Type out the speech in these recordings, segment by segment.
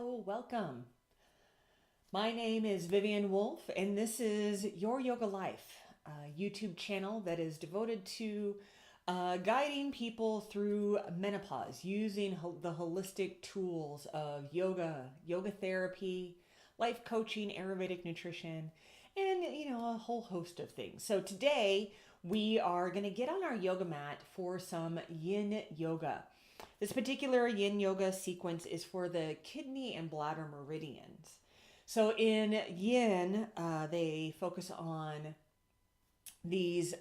Hello, welcome. My name is Viviane Wolf, and this is Your Yoga Life, a YouTube channel that is devoted to guiding people through menopause using the holistic tools of yoga therapy, life coaching, Ayurvedic nutrition, and a whole host of things. So today we are going to get on our yoga mat for some Yin Yoga. This particular Yin Yoga sequence is for the kidney and bladder meridians. So in Yin, they focus on these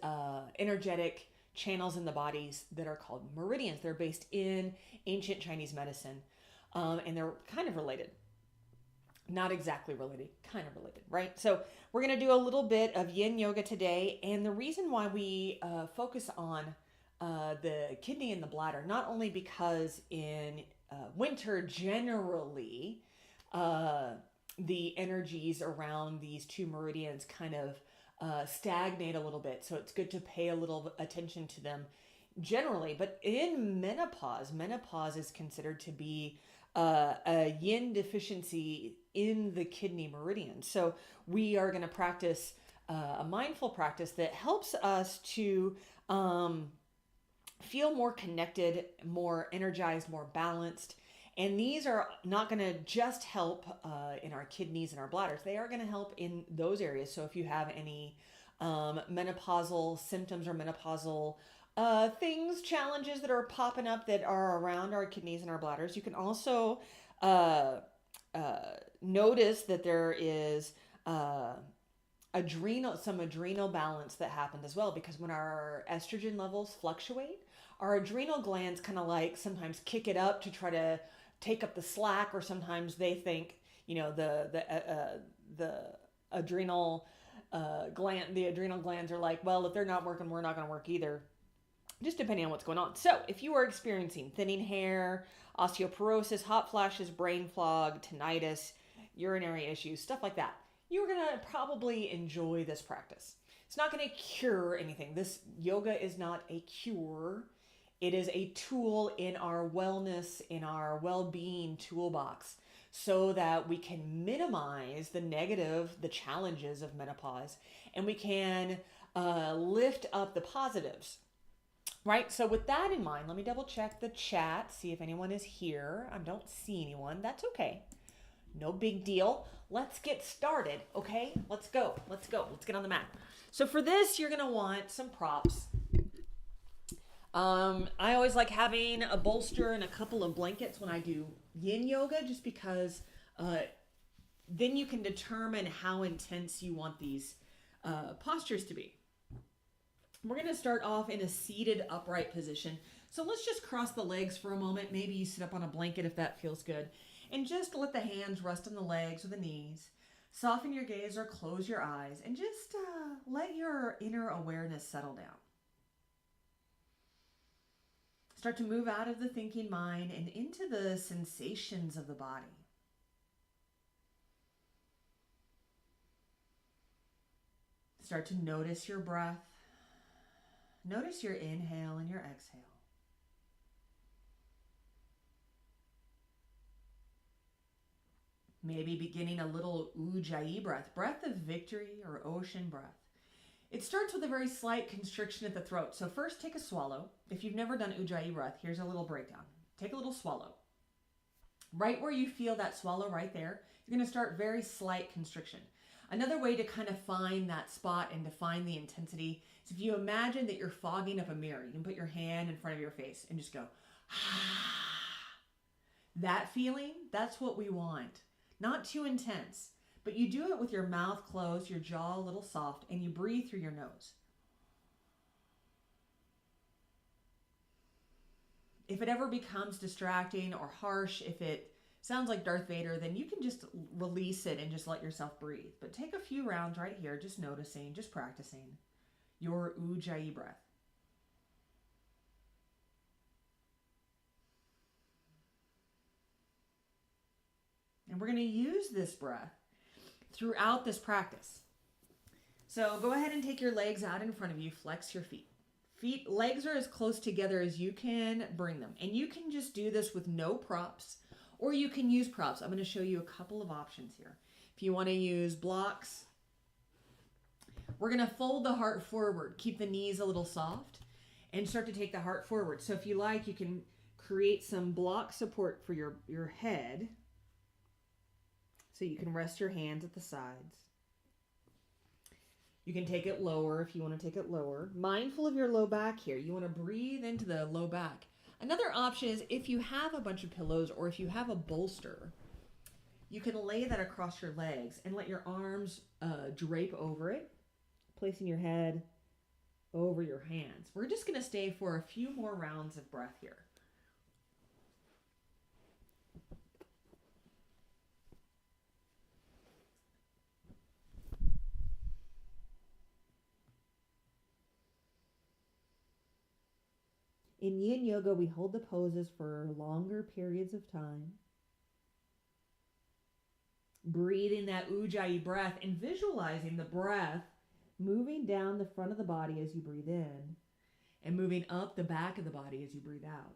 energetic channels in the bodies that are called meridians. They're based in ancient Chinese medicine, and they're kind of related. Not exactly related, kind of related, right? So we're going to do a little bit of Yin Yoga today, and the reason why we focus on the kidney and the bladder, not only because in winter generally the energies around these two meridians kind of stagnate a little bit, so it's good to pay a little attention to them generally, but in menopause is considered to be a yin deficiency in the kidney meridian. So we are going to practice a mindful practice that helps us to feel more connected, more energized, more balanced. And these are not going to just help in our kidneys and our bladders. They are going to help in those areas. So if you have any menopausal symptoms or menopausal things, challenges that are popping up that are around our kidneys and our bladders, you can also notice that there is some adrenal balance that happens as well, because when our estrogen levels fluctuate, our adrenal glands kind of like sometimes kick it up to try to take up the slack, or sometimes they think the adrenal glands are like, well, if they're not working, we're not going to work either, just depending on what's going on. So if you are experiencing thinning hair, osteoporosis, hot flashes, brain fog, tinnitus, urinary issues, stuff like that, you're going to probably enjoy this practice. It's not going to cure anything. This yoga is not a cure. It is a tool in our wellness, in our well-being toolbox, so that we can minimize the challenges of menopause, and we can lift up the positives. Right? So with that in mind, let me double check the chat, see if anyone is here. I don't see anyone. That's okay. No big deal. Let's get started, okay? Let's go. Let's get on the mat. So for this, you're going to want some props. I always like having a bolster and a couple of blankets when I do Yin Yoga, just because then you can determine how intense you want these postures to be. We're going to start off in a seated upright position. So let's just cross the legs for a moment. Maybe you sit up on a blanket if that feels good. And just let the hands rest on the legs or the knees. Soften your gaze or close your eyes, and just let your inner awareness settle down. Start to move out of the thinking mind and into the sensations of the body. Start to notice your breath. Notice your inhale and your exhale. Maybe beginning a little Ujjayi breath of victory or ocean breath. It starts with a very slight constriction at the throat. So first take a swallow. If you've never done Ujjayi breath, here's a little breakdown. Take a little swallow. Right where you feel that swallow right there, you're going to start very slight constriction. Another way to kind of find that spot and to find the intensity is if you imagine that you're fogging up a mirror. You can put your hand in front of your face and just go, that feeling, that's what we want. Not too intense, but you do it with your mouth closed, your jaw a little soft, and you breathe through your nose. If it ever becomes distracting or harsh, if it sounds like Darth Vader, then you can just release it and just let yourself breathe. But take a few rounds right here, just noticing, just practicing your Ujjayi breath. And we're going to use this breath throughout this practice. So go ahead and take your legs out in front of you. Flex your feet. Legs are as close together as you can bring them. And you can just do this with no props, or you can use props. I'm going to show you a couple of options here. If you want to use blocks, we're going to fold the heart forward, keep the knees a little soft, and start to take the heart forward. So if you like, you can create some block support for your head. So you can rest your hands at the sides. You can take it lower if you want to take it lower. Mindful of your low back here. You want to breathe into the low back. Another option is if you have a bunch of pillows or if you have a bolster, you can lay that across your legs and let your arms drape over it, placing your head over your hands. We're just going to stay for a few more rounds of breath here. In Yin Yoga, we hold the poses for longer periods of time. Breathing that Ujjayi breath and visualizing the breath moving down the front of the body as you breathe in and moving up the back of the body as you breathe out.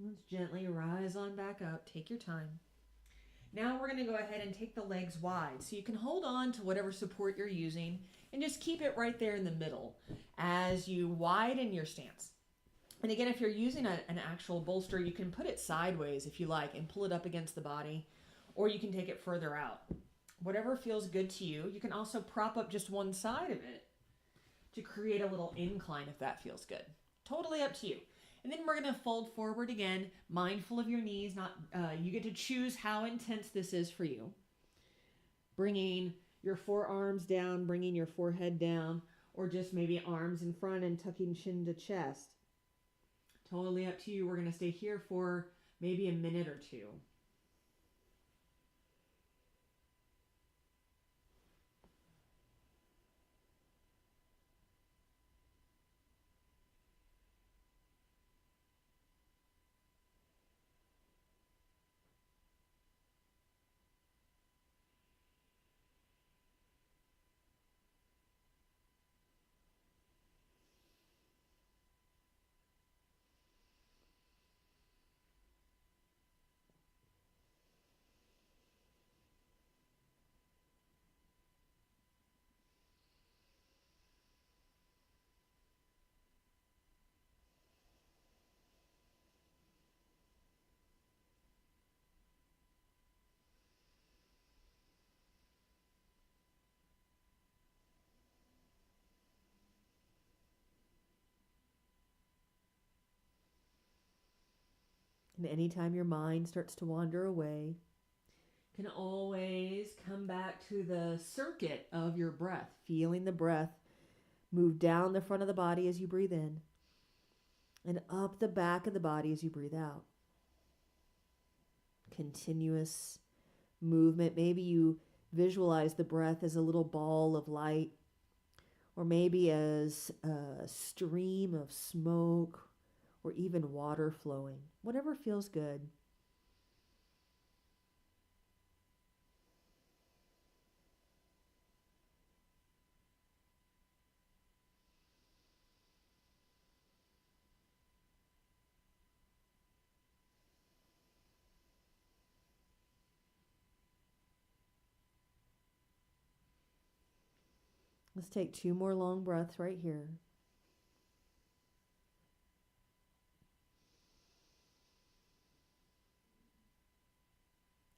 Let's gently rise on back up. Take your time. Now we're going to go ahead and take the legs wide. So you can hold on to whatever support you're using and just keep it right there in the middle as you widen your stance. And again, if you're using an actual bolster, you can put it sideways if you like and pull it up against the body, or you can take it further out. Whatever feels good to you. You can also prop up just one side of it to create a little incline if that feels good. Totally up to you. And then we're going to fold forward again, mindful of your knees. You get to choose how intense this is for you. Bringing your forearms down, bringing your forehead down, or just maybe arms in front and tucking chin to chest. Totally up to you. We're going to stay here for maybe a minute or two. And anytime your mind starts to wander away, you can always come back to the circuit of your breath, feeling the breath move down the front of the body as you breathe in and up the back of the body as you breathe out. Continuous movement. Maybe you visualize the breath as a little ball of light, or maybe as a stream of smoke, or even water flowing. Whatever feels good. Let's take 2 more long breaths right here.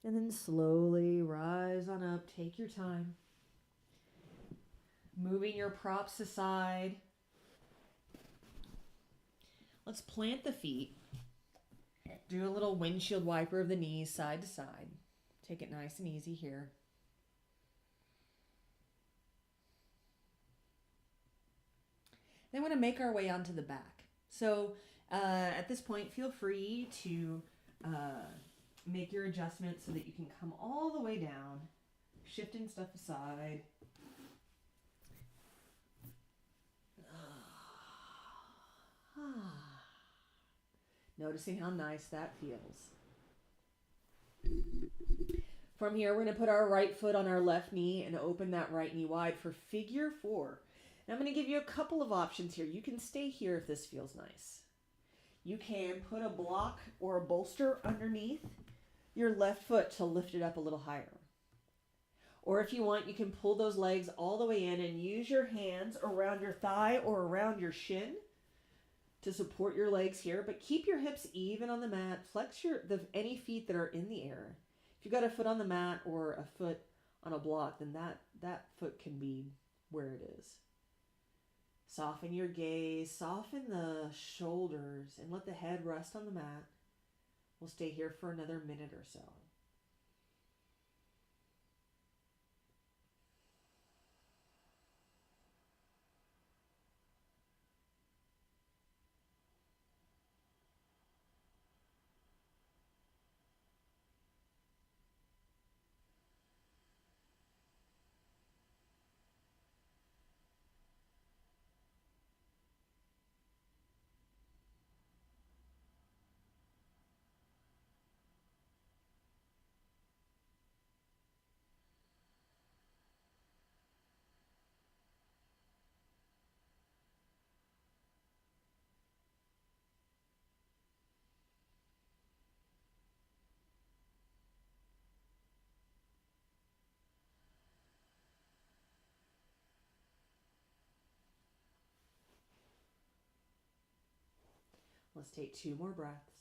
And then slowly rise on up. Take your time. Moving your props aside. Let's plant the feet. Do a little windshield wiper of the knees side to side. Take it nice and easy here. Then we're going to make our way onto the back. So at this point, feel free to make your adjustments so that you can come all the way down, shifting stuff aside. Noticing how nice that feels. From here, we're going to put our right foot on our left knee and open that right knee wide for figure 4. Now I'm going to give you a couple of options here. You can stay here if this feels nice. You can put a block or a bolster underneath your left foot to lift it up a little higher. Or if you want, you can pull those legs all the way in and use your hands around your thigh or around your shin to support your legs here, but keep your hips even on the mat. Flex any feet that are in the air. If you've got a foot on the mat or a foot on a block, then that foot can be where it is. Soften your gaze, soften the shoulders, and let the head rest on the mat. We'll stay here for another minute or so. Let's take 2 more breaths.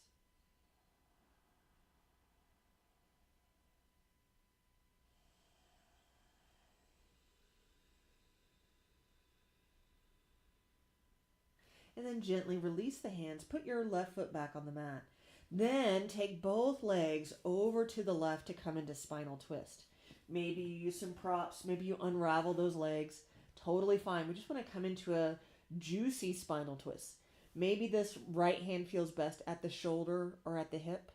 And then gently release the hands. Put your left foot back on the mat. Then take both legs over to the left to come into spinal twist. Maybe you use some props. Maybe you unravel those legs. Totally fine. We just want to come into a juicy spinal twist. Maybe this right hand feels best at the shoulder or at the hip.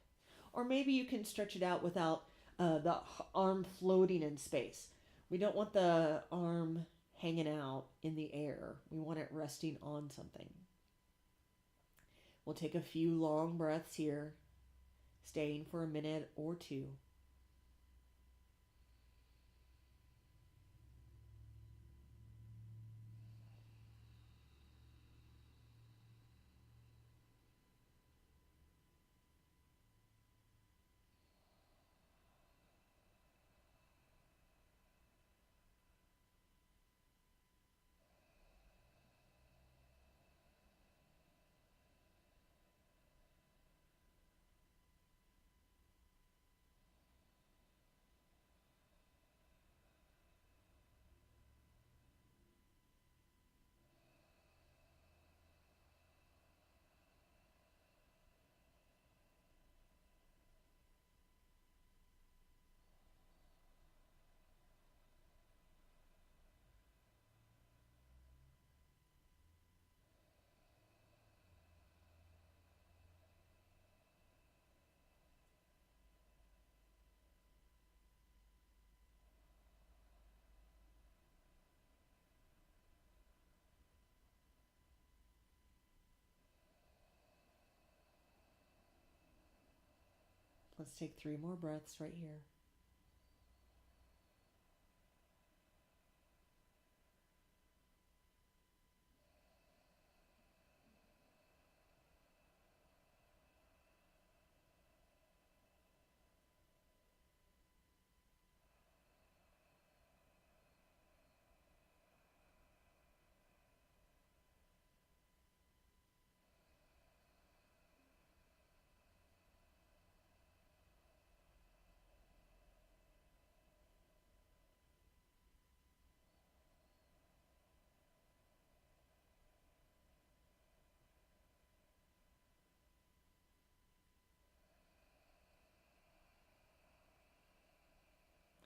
Or maybe you can stretch it out without the arm floating in space. We don't want the arm hanging out in the air. We want it resting on something. We'll take a few long breaths here, staying for a minute or 2. Let's take 3 more breaths right here.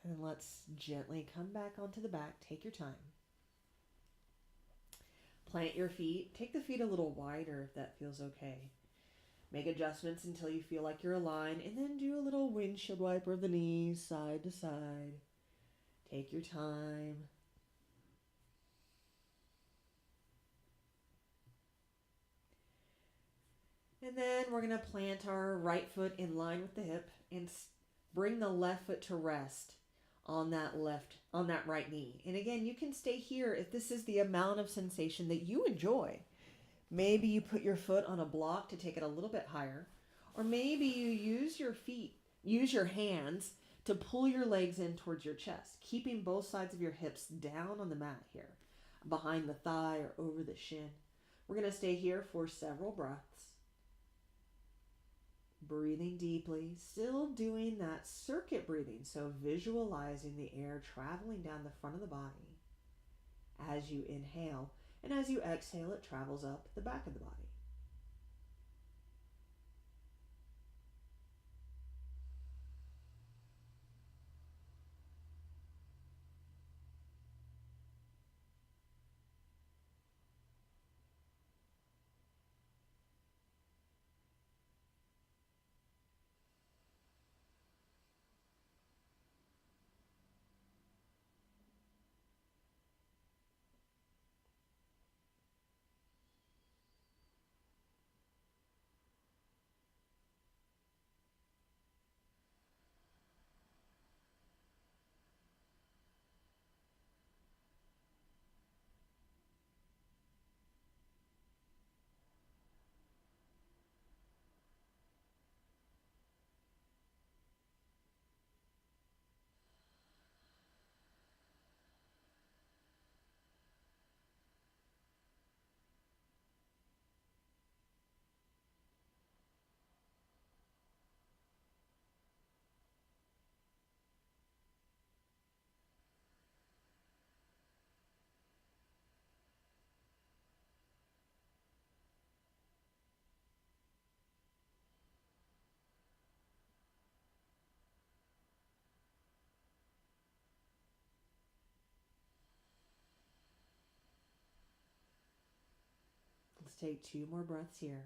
And let's gently come back onto the back. Take your time. Plant your feet. Take the feet a little wider if that feels okay. Make adjustments until you feel like you're aligned, and then do a little windshield wiper of the knees side to side. Take your time. And then we're going to plant our right foot in line with the hip and bring the left foot to rest on that right knee. And again, you can stay here if this is the amount of sensation that you enjoy. Maybe you put your foot on a block to take it a little bit higher, or maybe you use your hands to pull your legs in towards your chest, keeping both sides of your hips down on the mat here, behind the thigh or over the shin. We're going to stay here for several breaths. Breathing deeply, still doing that circuit breathing, so visualizing the air traveling down the front of the body as you inhale, and as you exhale, it travels up the back of the body. Let's take 2 more breaths here.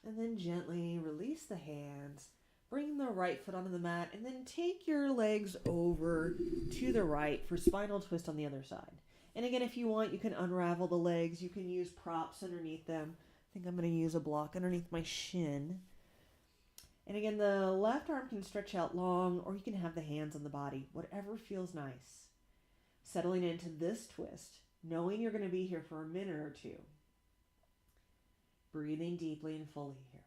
And then gently release the hands. Bring the right foot onto the mat, and then take your legs over to the right for spinal twist on the other side. And again, if you want, you can unravel the legs. You can use props underneath them. I think I'm going to use a block underneath my shin. And again, the left arm can stretch out long, or you can have the hands on the body, whatever feels nice. Settling into this twist, knowing you're going to be here for a minute or two. Breathing deeply and fully here.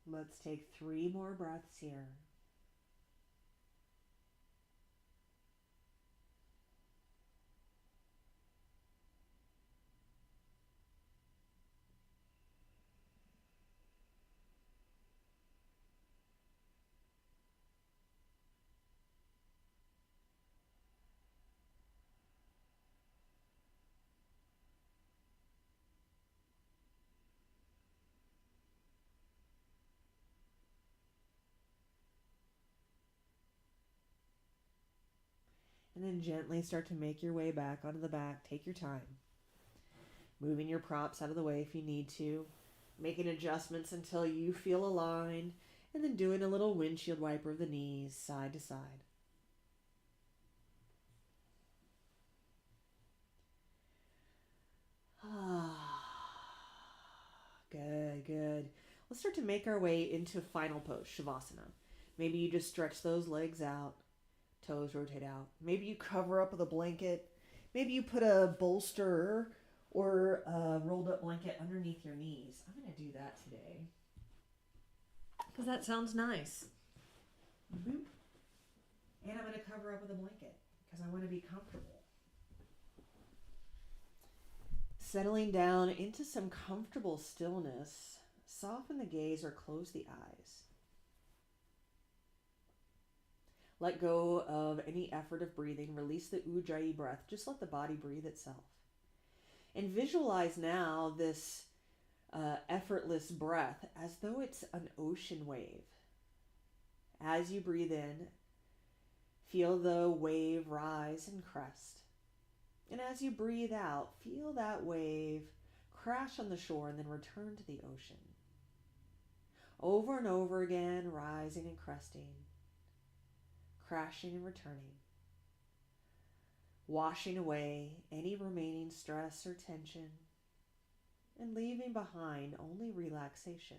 Let's take 3 more breaths here. And then gently start to make your way back onto the back. Take your time. Moving your props out of the way if you need to. Making adjustments until you feel aligned. And then doing a little windshield wiper of the knees side to side. Good, good. Let's start to make our way into final pose, Shavasana. Maybe you just stretch those legs out, toes rotate out. Maybe you cover up with a blanket. Maybe you put a bolster or a rolled up blanket underneath your knees. I'm going to do that today because that sounds nice. And I'm going to cover up with a blanket because I want to be comfortable. Settling down into some comfortable stillness, soften the gaze or close the eyes. Let go of any effort of breathing. Release the Ujjayi breath. Just let the body breathe itself. And visualize now this effortless breath as though it's an ocean wave. As you breathe in, feel the wave rise and crest. And as you breathe out, feel that wave crash on the shore and then return to the ocean. Over and over again, rising and cresting, crashing and returning, washing away any remaining stress or tension, and leaving behind only relaxation.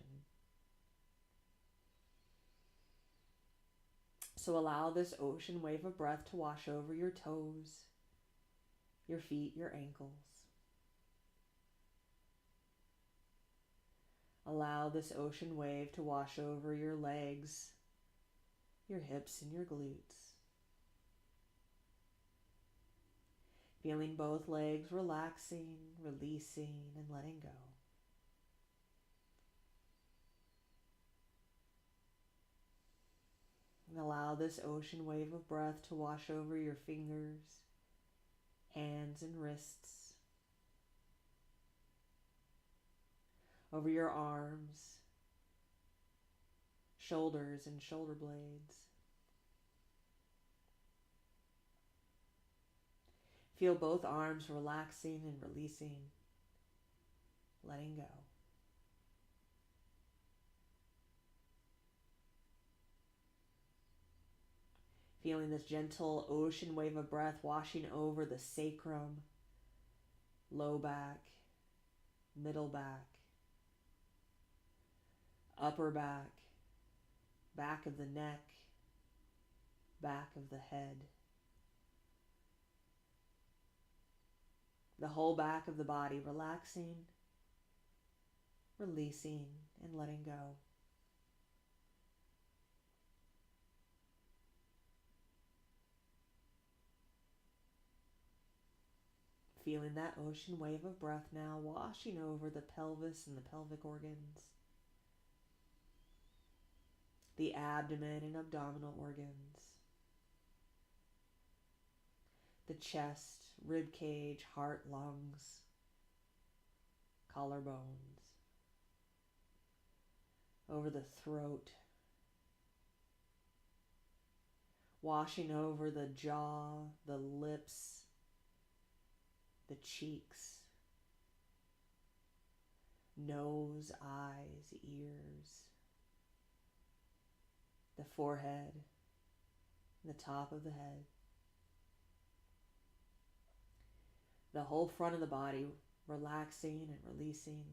So allow this ocean wave of breath to wash over your toes, your feet, your ankles. Allow this ocean wave to wash over your legs, your hips, and your glutes. Feeling both legs relaxing, releasing, and letting go. And allow this ocean wave of breath to wash over your fingers, hands and wrists, over your arms, shoulders and shoulder blades. Feel both arms relaxing and releasing, letting go. Feeling this gentle ocean wave of breath washing over the sacrum, low back, middle back, upper back, back of the neck, back of the head. The whole back of the body relaxing, releasing, and letting go. Feeling that ocean wave of breath now washing over the pelvis and the pelvic organs, the abdomen and abdominal organs, the chest, rib cage, heart, lungs, collarbones, over the throat, washing over the jaw, the lips, the cheeks, nose, eyes, ears, the forehead, the top of the head, the whole front of the body relaxing and releasing,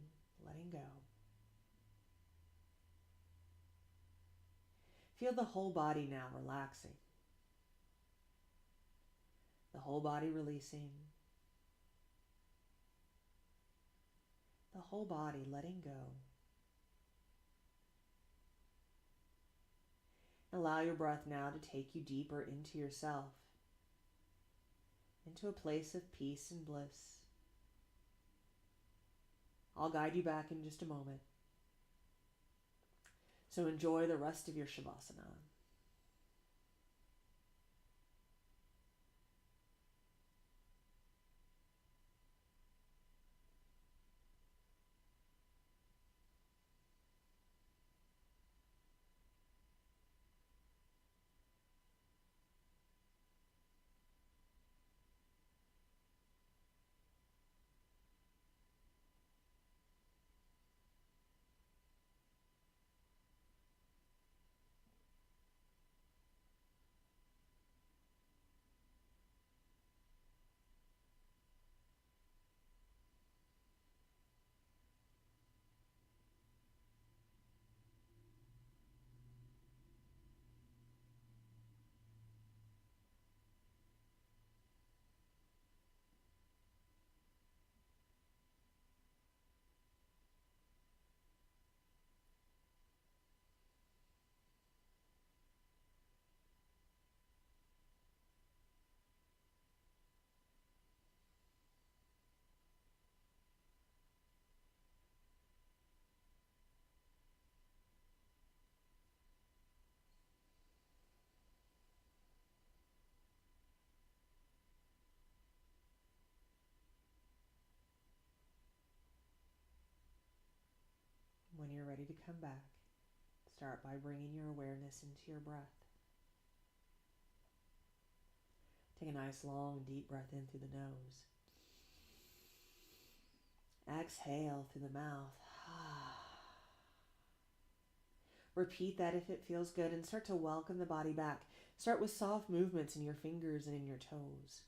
letting go. Feel the whole body now relaxing, the whole body releasing, the whole body letting go. Allow your breath now to take you deeper into yourself, into a place of peace and bliss. I'll guide you back in just a moment. So enjoy the rest of your Shavasana. when you're ready to come back, start by bringing your awareness into your breath. Take a nice long deep breath in through the nose. Exhale through the mouth. Repeat that if it feels good and start to welcome the body back. Start with soft movements in your fingers and in your toes.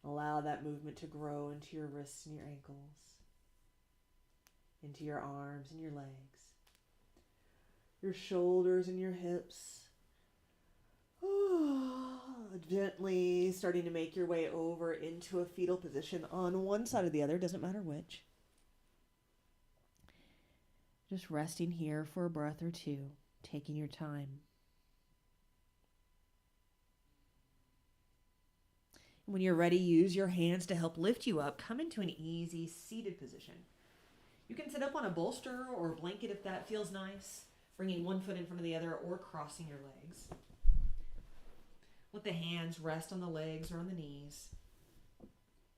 Allow that movement to grow into your wrists and your ankles, into your arms and your legs, your shoulders and your hips. Gently starting to make your way over into a fetal position on one side or the other, doesn't matter which. Just resting here for a breath or two, taking your time. When you're ready, use your hands to help lift you up. Come into an easy seated position. You can sit up on a bolster or a blanket if that feels nice, bringing one foot in front of the other or crossing your legs. Let the hands rest on the legs or on the knees.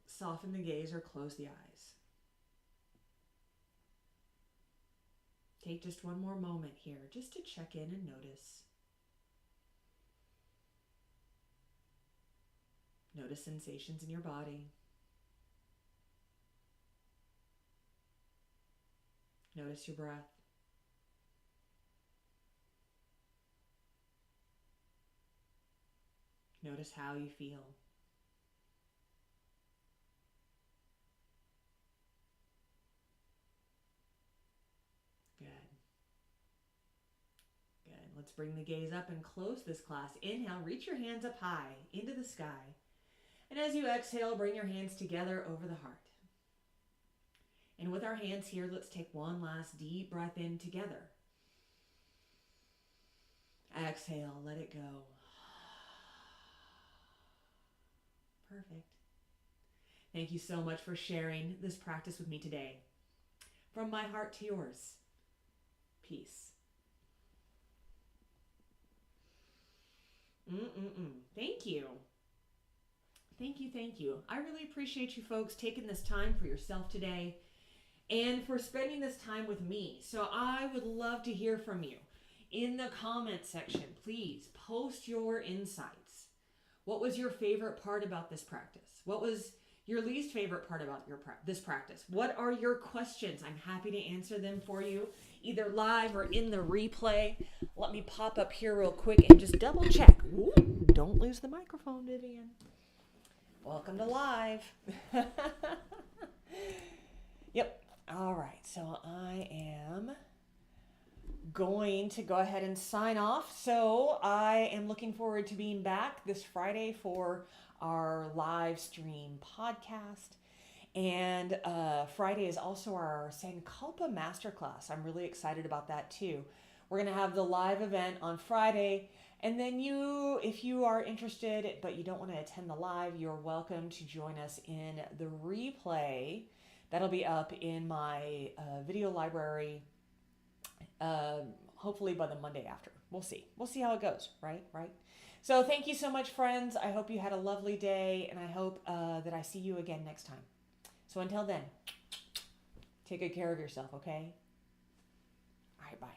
Soften the gaze or close the eyes. Take just one more moment here just to check in and notice. Notice sensations in your body. Notice your breath. Notice how you feel. Good. Good. Let's bring the gaze up and close this class. Inhale, reach your hands up high into the sky. And as you exhale, bring your hands together over the heart. And with our hands here, let's take one last deep breath in together. Exhale, let it go. Perfect. Thank you so much for sharing this practice with me today. From my heart to yours, peace. Thank you. Thank you. I really appreciate you folks taking this time for yourself today and for spending this time with me. So I would love to hear from you. In the comment section, please post your insights. What was your favorite part about this practice? What was your least favorite part about this practice? What are your questions? I'm happy to answer them for you, either live or in the replay. Let me pop up here real quick and just double check. Ooh, don't lose the microphone, Viviane. Welcome to live. Yep. All right. So I am going to go ahead and sign off. So I am looking forward to being back this Friday for our live stream podcast. And Friday is also our Sankalpa Masterclass. I'm really excited about that too. We're going to have the live event on Friday. And then if you are interested, but you don't want to attend the live, you're welcome to join us in the replay. That'll be up in my video library, hopefully by the Monday after. We'll see. We'll see how it goes, right? So thank you so much, friends. I hope you had a lovely day, and I hope that I see you again next time. So until then, take good care of yourself, okay? All right, bye.